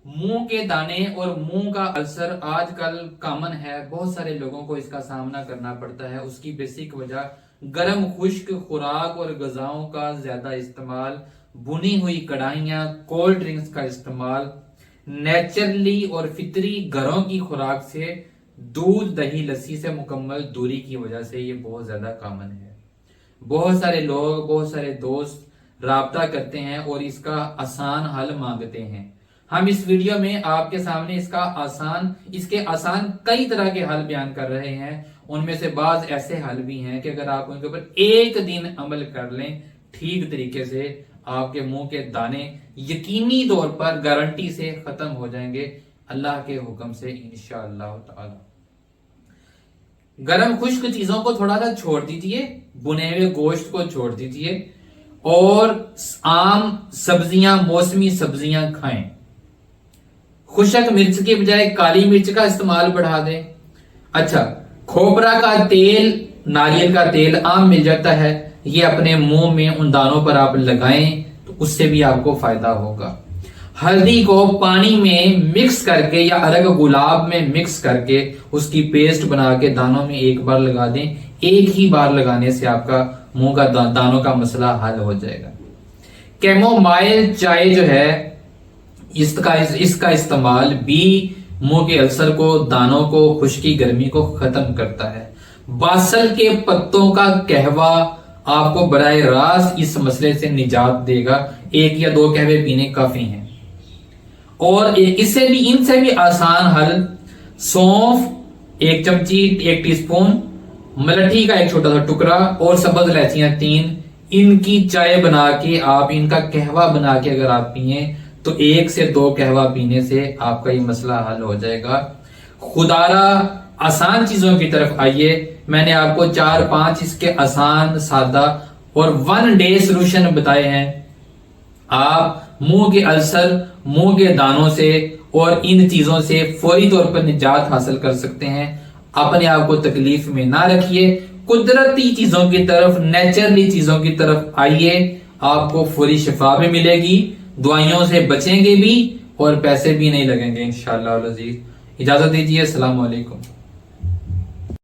मुंह के दाने और मुंह का अल्सर आजकल कॉमन है, बहुत सारे लोगों को इसका सामना करना पड़ता है। उसकी बेसिक वजह गर्म खुश्क खुराक और गजाओं का ज्यादा इस्तेमाल, भुनी हुई कढ़ाइयाँ, कोल्ड ड्रिंक्स का इस्तेमाल, नेचुरली और फितरी घरों की खुराक से, दूध दही लस्सी से मुकम्मल दूरी की वजह से ये बहुत ज्यादा कॉमन है। बहुत सारे लोग, बहुत सारे दोस्त राब्ता करते हैं और इसका आसान हल मांगते हैं। हम इस वीडियो में आपके सामने इसके आसान कई तरह के हल बयान कर रहे हैं। उनमें से बाज ऐसे हल भी हैं कि अगर आप उनके ऊपर एक दिन अमल कर लें ठीक तरीके से, आपके मुंह के दाने यकीनी तौर पर गारंटी से खत्म हो जाएंगे अल्लाह के हुक्म से इंशाअल्लाह ताला। गरम खुश्क चीजों को थोड़ा सा छोड़ दीजिए, बुने हुए गोश्त को छोड़ दीजिए और आम सब्जियां, मौसमी सब्जियां खाएं। खुशक मिर्च के बजाय काली मिर्च का इस्तेमाल बढ़ा दें। अच्छा, खोपरा का तेल, नारियल का तेल आम मिल जाता है, ये अपने मुंह में उन दानों पर आप लगाएं तो उससे भी आपको फायदा होगा। हल्दी को पानी में मिक्स करके या अरग गुलाब में मिक्स करके उसकी पेस्ट बना के दानों में एक बार लगा दें। एक ही बार लगाने से आपका मुंह का दानों का मसला हल हो जाएगा। कैमोमाइल चाय जो है, इसका इस्तेमाल भी मुंह के अल्सर को, दानों को, खुश्की गर्मी को खत्म करता है। बासल के पत्तों का कहवा आपको बराह रास्त इस मसले से निजात देगा। एक या दो कहवे पीने काफी हैं। और इनसे भी आसान हल, सौंफ 1 चमची 1 टीस्पून, मलठी का 1 छोटा सा टुकड़ा और सब्ज इलायचियां 3, इनकी चाय बना के आप इनका कहवा बना के अगर आप पिए तो 1 से 2 कहवा पीने से आपका ये मसला हल हो जाएगा। खुदारा आसान चीजों की तरफ आइए। मैंने आपको 4-5 इसके आसान, सादा और 1 डे सोल्यूशन बताए हैं। आप मुंह के अल्सर, मुंह के दानों से और इन चीजों से फौरी तौर पर निजात हासिल कर सकते हैं। अपने आप को तकलीफ में ना रखिए, कुदरती चीजों की तरफ, नेचुरली चीजों की तरफ आइए, आपको फौरी शिफा भी मिलेगी, दवाइयों से बचेंगे भी और पैसे भी नहीं लगेंगे इंशाअल्लाह अज़ीज। इजाजत दीजिए, अस्सलाम वालेकुम।